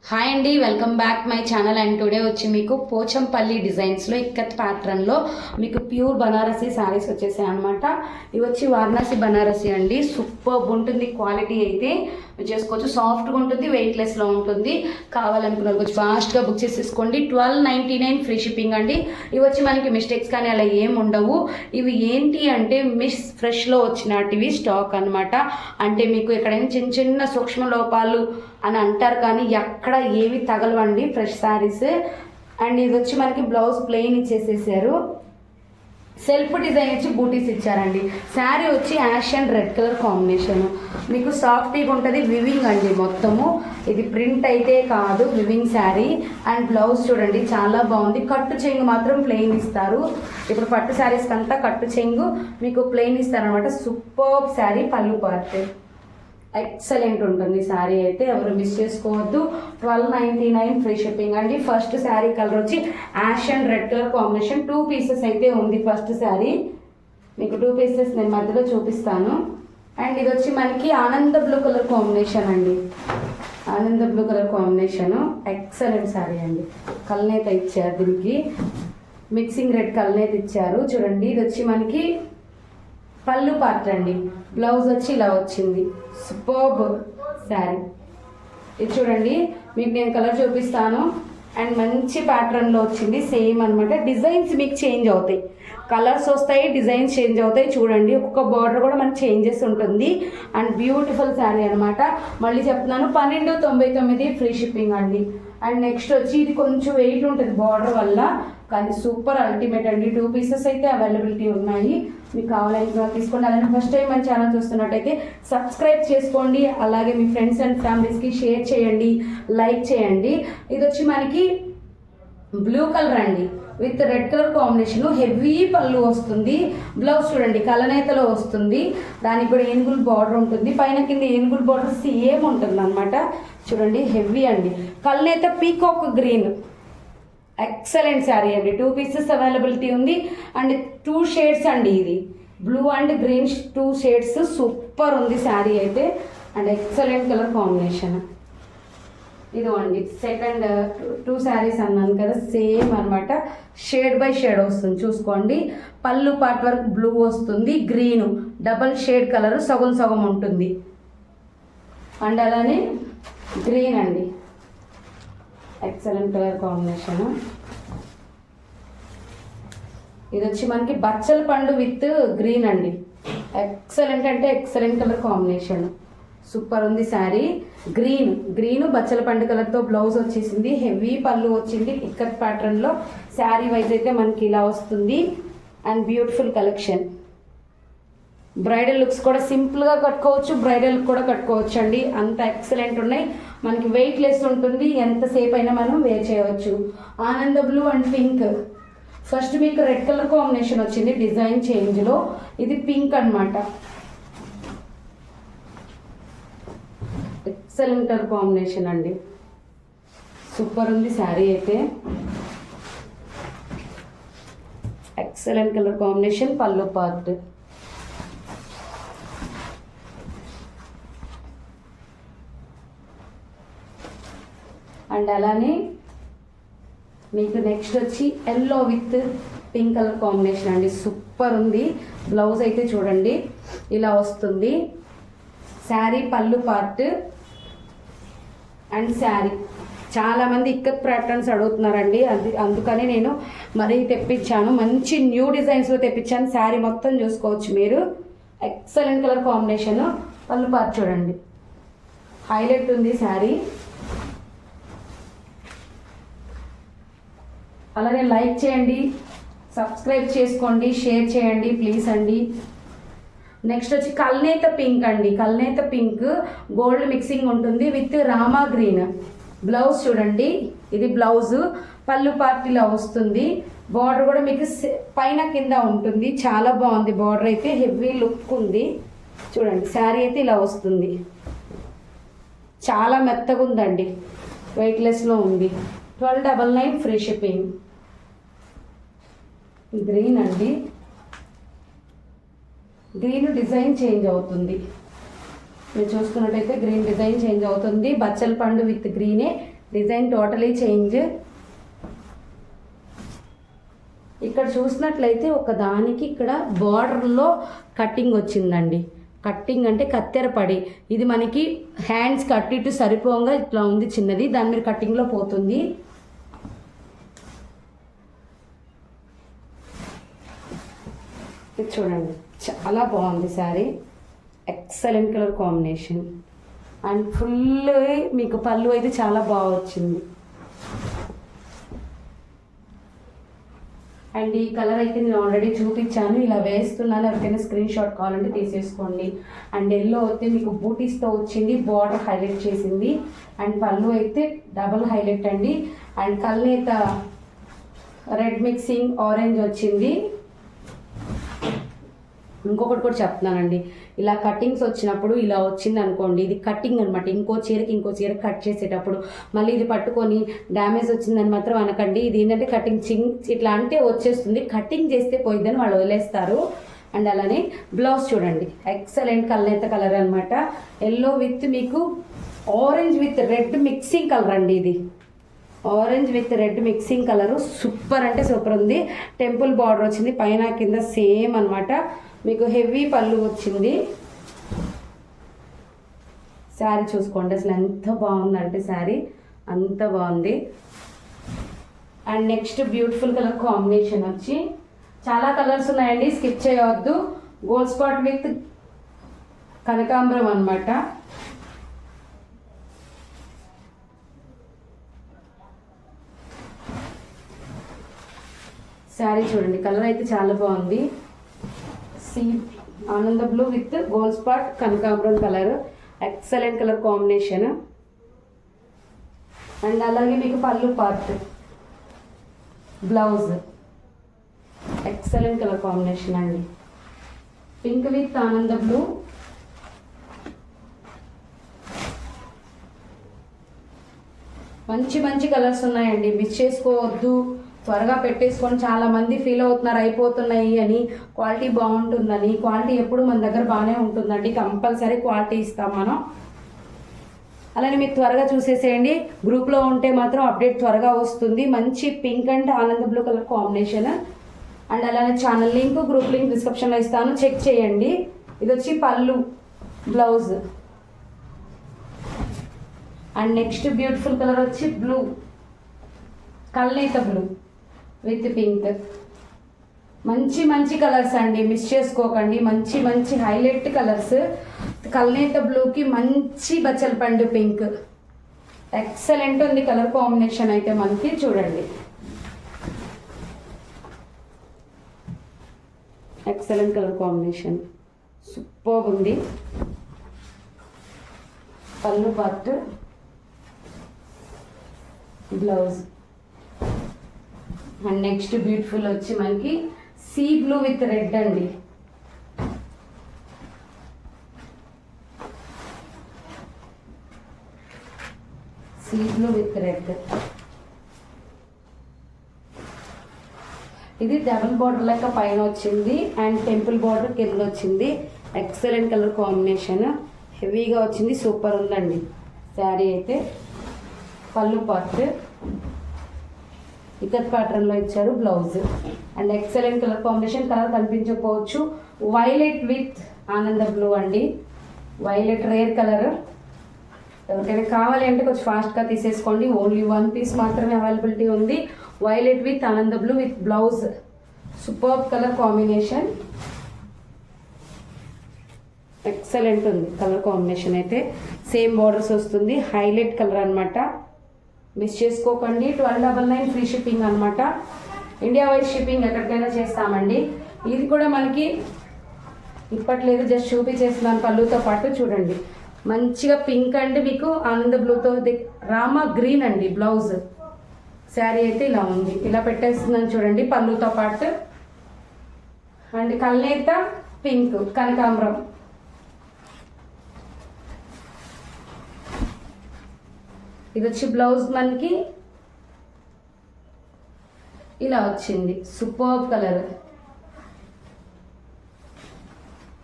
Hi అండి, welcome back my channel. And today వచ్చి మీకు పోచంపల్లి డిజైన్స్లో ఇక్కత్ ప్యాటర్న్లో మీకు ప్యూర్ బనారసీ శారీస్ వచ్చేసాయి అనమాట. ఇవి వచ్చి వారణాసి బనారసీ అండి. సూపర్ ఉంటుంది క్వాలిటీ అయితే చేసుకోవచ్చు. సాఫ్ట్గా ఉంటుంది, వెయిట్లెస్లో ఉంటుంది. కావాలనుకున్న వచ్చి ఫాస్ట్గా బుక్ చేసేసుకోండి. 1299 ఫ్రీ షిప్పింగ్ అండి. ఇవి వచ్చి మనకి మిస్టేక్స్ కానీ అలా ఏం ఉండవు. ఇవి ఏంటి అంటే మిస్ ఫ్రెష్లో వచ్చినటివి స్టాక్ అనమాట. అంటే మీకు ఎక్కడైనా చిన్న చిన్న సూక్ష్మ లోపాలు అని అంటారు కానీ ఎక్కడ ఏవి తగలవండి ఫ్రెష్ శారీస్. అండ్ ఇది వచ్చి మనకి బ్లౌజ్ ప్లెయిన్ ఇచ్చేసేసారు. సెల్ఫ్ డిజైన్ ఇచ్చి బూటీస్ ఇచ్చారండి. శారీ వచ్చి ash and red colour combination. మీకు సాఫ్ట్గా ఉంటుంది, వివింగ్ అండి మొత్తము. ఇది ప్రింట్ అయితే కాదు, వివింగ్ శారీ. అండ్ బ్లౌజ్ చూడండి చాలా బాగుంది. కట్టు చెంగు మాత్రం ప్లెయిన్ ఇస్తారు. ఇప్పుడు పట్టు శారీస్కి అంతా కట్టు చెంగు మీకు ప్లెయిన్ ఇస్తారనమాట. సూపర్ శారీ. పళ్ళు పార్ట్ ఎక్సలెంట్ ఉంటుంది శారీ అయితే, ఎవరు మిస్ చేసుకోవద్దు. 1299 ఫ్రీ షిప్పింగ్ అండి. ఫస్ట్ శారీ కలర్ వచ్చి ash and red colour combination. 2 pieces అయితే ఉంది ఫస్ట్ శారీ. మీకు 2 పీసెస్ నేను మధ్యలో చూపిస్తాను. అండ్ ఇది వచ్చి మనకి ఆనంద బ్లూ కలర్ కాంబినేషన్ అండి. ఆనంద blue colour combination excellent sari అండి. కల్నేత ఇచ్చారు, దీనికి మిక్సింగ్ రెడ్ కల్నేత ఇచ్చారు చూడండి. ఇది వచ్చి మనకి పళ్ళు పార్ట్ అండి. బ్లౌజ్ వచ్చి ఇలా వచ్చింది. సూపర్బ్ శారీ. ఇది చూడండి, మీకు నేను కలర్ చూపిస్తాను. అండ్ మంచి ప్యాటర్న్లో వచ్చింది, సేమ్ అనమాట. డిజైన్స్ మీకు చేంజ్ అవుతాయి, కలర్స్ వస్తాయి, డిజైన్స్ చేంజ్ అవుతాయి. చూడండి ఒక్కొక్క బార్డర్ కూడా మనకి చేంజెస్ ఉంటుంది. అండ్ బ్యూటిఫుల్ శారీ అనమాట. మళ్ళీ చెప్తున్నాను 1299 ఫ్రీ షిప్పింగ్ అండి. అండ్ నెక్స్ట్ వచ్చి ఇది కొంచెం వెయిట్ ఉంటుంది బార్డర్ వల్ల, కానీ సూపర్ అల్టిమేట్ అండి. 2 పీసెస్ అయితే అవైలబిలిటీ ఉన్నాయి. మీకు కావాలనుకున్న తీసుకోండి. అలానే ఫస్ట్ టైం మన ఛానల్ చూస్తున్నట్టయితే సబ్స్క్రైబ్ చేసుకోండి. అలాగే మీ ఫ్రెండ్స్ అండ్ ఫ్యామిలీస్కి షేర్ చేయండి, లైక్ చేయండి. ఇది వచ్చి మనకి బ్లూ కలర్ అండి with red colour combination. Heavy పళ్ళు వస్తుంది. బ్లౌజ్ చూడండి కలనేతలో వస్తుంది. దానికి కూడా ఏనుగుల బార్డర్ ఉంటుంది. పైన కింద ఏనుగుల బార్డర్ సేమ్ ఉంటుంది అనమాట. చూడండి హెవీ అండి. కలనేత పీకాక్ గ్రీన్ ఎక్సలెంట్ శారీ అండి. 2 పీసెస్ అవైలబిలిటీ ఉంది. అండ్ 2 షేడ్స్ అండి. ఇది blue and green 2 shades. Super ఉంది శారీ అయితే. And excellent colour combination. ఇది అండి సెకండ్ 2 శారీస్ అన్నాను కదా, సేమ్ అనమాట. షేడ్ బై షేడ్ వస్తుంది చూసుకోండి. పళ్ళు పార్ట్ వరకు బ్లూ వస్తుంది, గ్రీన్ డబల్ షేడ్ కలర్ సగం సగం ఉంటుంది. అండ్ అలానే గ్రీన్ అండి, ఎక్సలెంట్ కలర్ కాంబినేషన్. ఇది వచ్చి మనకి బచ్చల పండు విత్ గ్రీన్ అండి. ఎక్సలెంట్ అంటే ఎక్సలెంట్ కలర్ కాంబినేషన్. సూపర్ ఉంది శారీ. గ్రీన్ బచ్చల పండు కలర్తో బ్లౌజ్ వచ్చేసింది. హెవీ పళ్ళు వచ్చింది ఇక్కత్ ప్యాటర్న్లో. శారీ వైజ్ అయితే మనకి ఇలా వస్తుంది. And beautiful collection. Bridal looks కూడా సింపుల్గా కట్టుకోవచ్చు, బ్రైడల్ కూడా కట్టుకోవచ్చు అండి. అంత ఎక్సలెంట్ ఉన్నాయి. మనకి వెయిట్ లెస్ ఉంటుంది, ఎంతసేపు అయినా మనం వేర్ చేయవచ్చు. ఆనంద బ్లూ అండ్ పింక్. ఫస్ట్ మీకు రెడ్ కలర్ కాంబినేషన్ వచ్చింది డిజైన్ చేంజ్లో. ఇది పింక్ అనమాట. ఎక్సలెంట్ కలర్ కాంబినేషన్ అండి. సూపర్ ఉంది శారీ అయితే. Excellent colour combination. పళ్ళు పార్ట్ అండ్ అలానే మీకు నెక్స్ట్ వచ్చి yellow with pink colour combination అండి. సూపర్ ఉంది. బ్లౌజ్ అయితే చూడండి ఇలా వస్తుంది. శారీ పళ్ళు పార్ట్ అండ్ శారీ. చాలామంది ఇక్కత్ ప్యాటర్న్స్ అడుగుతున్నారండి, అందుకని నేను మరీ తెప్పించాను. మంచి న్యూ డిజైన్స్లో తెప్పించాను. శారీ మొత్తం చూసుకోవచ్చు మీరు. Excellent colour combination. పళ్ళు పార్ట్ చూడండి హైలైట్ ఉంది శారీ. అలానే లైక్ చేయండి, సబ్స్క్రైబ్ చేసుకోండి, షేర్ చేయండి ప్లీజ్ అండి. నెక్స్ట్ వచ్చి కల్నేత పింక్ అండి. కల్నేత పింక్ గోల్డ్ మిక్సింగ్ ఉంటుంది విత్ రామా గ్రీన్. బ్లౌజ్ చూడండి, ఇది బ్లౌజ్. పళ్ళు పార్ట్ ఇలా వస్తుంది. బార్డర్ కూడా మీకు పైన కింద ఉంటుంది. చాలా బాగుంది బార్డర్ అయితే, హెవీ లుక్ ఉంది. చూడండి శారీ అయితే ఇలా వస్తుంది. చాలా మెత్తగా ఉందండి, వెయిట్లెస్లో ఉంది. 1299 ఫ్రీ షిప్పింగ్. గ్రీన్ అండి. గ్రీన్ డిజైన్ చేంజ్ అవుతుంది. మీరు చూసుకున్నట్టయితే గ్రీన్ డిజైన్ చేంజ్ అవుతుంది. బచ్చల పండు విత్ గ్రీనే డిజైన్ టోటలీ చేంజ్. ఇక్కడ చూసినట్లయితే ఒక దానికి ఇక్కడ బార్డర్లో కటింగ్ వచ్చిందండి. కట్టింగ్ అంటే కత్తెర పడి, ఇది మనకి హ్యాండ్స్ కట్ ఇటు సరిపోగా ఇట్లా ఉంది చిన్నది, దాని మీద కట్టింగ్లో పోతుంది. ఇది చూడండి చాలా బాగుంది sari, excellent colour combination and full మీకు పళ్ళు అయితే చాలా బాగా వచ్చింది. అండ్ ఈ కలర్ అయితే నేను ఆల్రెడీ చూపించాను, ఇలా వేస్తున్నాను, ఎవరికైనా స్క్రీన్ షాట్ కావాలంటే తీసేసుకోండి. అండ్ ఎల్లో అయితే మీకు బూటీస్తో వచ్చింది, బార్డర్ హైలైట్ చేసింది. అండ్ పళ్ళు అయితే డబుల్ హైలైట్ అండి. అండ్ కల్నేత రెడ్ మిక్సింగ్ ఆరెంజ్ వచ్చింది. ఇంకొకటి కూడా చెప్తున్నానండి, ఇలా కటింగ్స్ వచ్చినప్పుడు ఇలా వచ్చింది అనుకోండి, ఇది కటింగ్ అనమాట. ఇంకో చీర కట్ చేసేటప్పుడు మళ్ళీ ఇది పట్టుకొని డ్యామేజ్ వచ్చిందని మాత్రం అనకండి. ఇది ఏంటంటే కటింగ్ ఇట్లా అంటే వచ్చేస్తుంది, కటింగ్ చేస్తే పోయిద్దని వాళ్ళు వదిలేస్తారు. అండ్ అలానే బ్లౌజ్ చూడండి, ఎక్సలెంట్ కల్నేత కలర్ అనమాట. ఎల్లో విత్ మీకు orange with red mixing colour అండి. ఇది orange with red mixing colour super అంటే సూపర్ ఉంది. టెంపుల్ బార్డర్ వచ్చింది, పైన కింద సేమ్ అనమాట. మీకు హెవీ పళ్ళు వచ్చింది. శారీ చూసుకోండి అసలు ఎంత బాగుందంటే శారీ అంత బాగుంది. And next beautiful colour combination వచ్చి చాలా కలర్స్ ఉన్నాయండి, స్కిప్ చేయవద్దు. గోల్డ్ స్పాట్ విత్ కనకాంబరం అనమాట. శారీ చూడండి కలర్ అయితే చాలా బాగుంది. సీ ఆనంద బ్లూ విత్ గోల్డ్ స్పాట్ కనకాంబరం colour, excellent colour combination. And అలాగే మీకు పళ్ళు part, blouse excellent colour combination అండి. పింక్ విత్ ఆనంద బ్లూ, మంచి మంచి కలర్స్ ఉన్నాయండి, మిస్ చేసుకోవద్దు, త్వరగా పెట్టేసుకొని. చాలామంది ఫీల్ అవుతున్నారు అయిపోతున్నాయి అని, క్వాలిటీ బాగుంటుందని. క్వాలిటీ ఎప్పుడు మన దగ్గర బాగానే ఉంటుందండి, కంపల్సరీ క్వాలిటీ ఇస్తాం మనం. అలానే మీరు త్వరగా చూసేసేయండి, గ్రూప్లో ఉంటే మాత్రం అప్డేట్ త్వరగా వస్తుంది. మంచి పింక్ అండ్ ఆనంద బ్లూ కలర్ కాంబినేషన్. అండ్ అలానే ఛానల్ లింక్, గ్రూప్ లింక్ డిస్క్రిప్షన్లో ఇస్తాను, చెక్ చేయండి. ఇది వచ్చి పళ్ళు, blouse. And next beautiful colour వచ్చి బ్లూ, కల్నేత బ్లూ విత్ పింక్. మంచి మంచి కలర్స్ అండి, మిస్ చేసుకోకండి. మంచి మంచి హైలైట్ కలర్స్. కల్నేత బ్లూకి మంచి బచ్చలపండు పింక్, ఎక్సలెంట్ ఉంది కలర్ కాంబినేషన్ అయితే మనకి. చూడండి ఎక్సలెంట్ కలర్ కాంబినేషన్, సూపర్ ఉంది. పళ్ళు part, blouse. And next beautiful వచ్చి మనకి సీ బ్లూ విత్ రెడ్ అండి. Sea blue with red. ఇది డబుల్ బార్డర్ లెక్క పైన వచ్చింది అండ్ టెంపుల్ బార్డర్ కింద వచ్చింది. ఎక్సలెంట్ కలర్ కాంబినేషన్, హెవీగా వచ్చింది, సూపర్ ఉందండి శారీ అయితే. పళ్ళు పార్ట్ ఇక్కత్ ప్యాటర్న్లో ఇచ్చారు, blouse. And excellent colour combination. Colour కనిపించకపోవచ్చు, వైలెట్ విత్ ఆనంద బ్లూ అండి. Violet rare colour. ఎవరికైనా కావాలి అంటే కొంచెం ఫాస్ట్గా తీసేసుకోండి, ఓన్లీ 1 పీస్ మాత్రమే అవైలబిలిటీ ఉంది. వైలెట్ విత్ ఆనంద blue with blouse, super colour combination, excellent ఉంది కలర్ కాంబినేషన్ అయితే. సేమ్ బార్డర్స్ వస్తుంది, హైలైట్ కలర్ అనమాట, మిస్ చేసుకోకండి. 1299 ఫ్రీ షిప్పింగ్ అనమాట. ఇండియా వైజ్ షిప్పింగ్ ఎక్కడికైనా చేస్తామండి. ఇది కూడా మనకి ఇప్పట్లేదు, జస్ట్ చూపించేస్తున్నాను పళ్ళుతో పాటు. చూడండి మంచిగా పింక్ అండ్ మీకు ఆనంద బ్లూతో రామా గ్రీన్ అండి బ్లౌజ్. శారీ అయితే ఇలా ఉంది, ఇలా పెట్టేస్తున్నాను చూడండి పళ్ళుతో పాటు. అండ్ కల్నేత పింక్ కనకాంబరం. ఇది వచ్చి బ్లౌజ్ మనకి ఇలా వచ్చింది, super colour.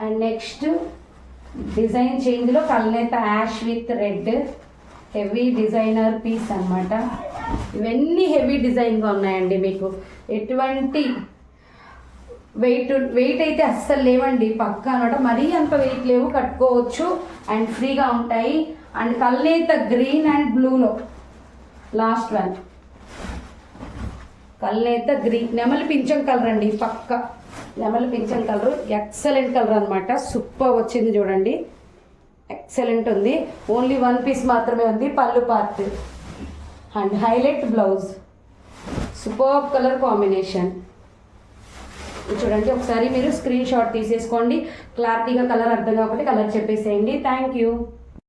And next design చేంజ్లో కల్నేత ash with red, heavy designer piece అన్నమాట. ఇవన్నీ హెవీ డిజైన్గా ఉన్నాయండి. మీకు ఎటువంటి వెయిట్ అయితే అస్సలు లేవండి, పక్కా అనమాట. మరీ అంత వెయిట్ లేవు, కట్టుకోవచ్చు అండ్ ఫ్రీగా ఉంటాయి. అండ్ కల్నేత గ్రీన్ అండ్ బ్లూలో లాస్ట్ వన్ కల్నేత గ్రీన్, నెమలి పింఛం కలర్ అండి, పక్క నెమలి పింఛం కలర్. ఎక్సలెంట్ కలర్ అనమాట, సూపర్ వచ్చింది చూడండి, ఎక్సలెంట్ ఉంది. ఓన్లీ 1 పీస్ మాత్రమే ఉంది, పళ్ళు part and highlight blouse. Super colour combination చూడండి. ఒకసారి మీరు స్క్రీన్ షాట్ తీసేసుకోండి, క్లారిటీగా కలర్ అర్థం కాకపోతే కలర్ చెప్పేసేయండి. Thank you.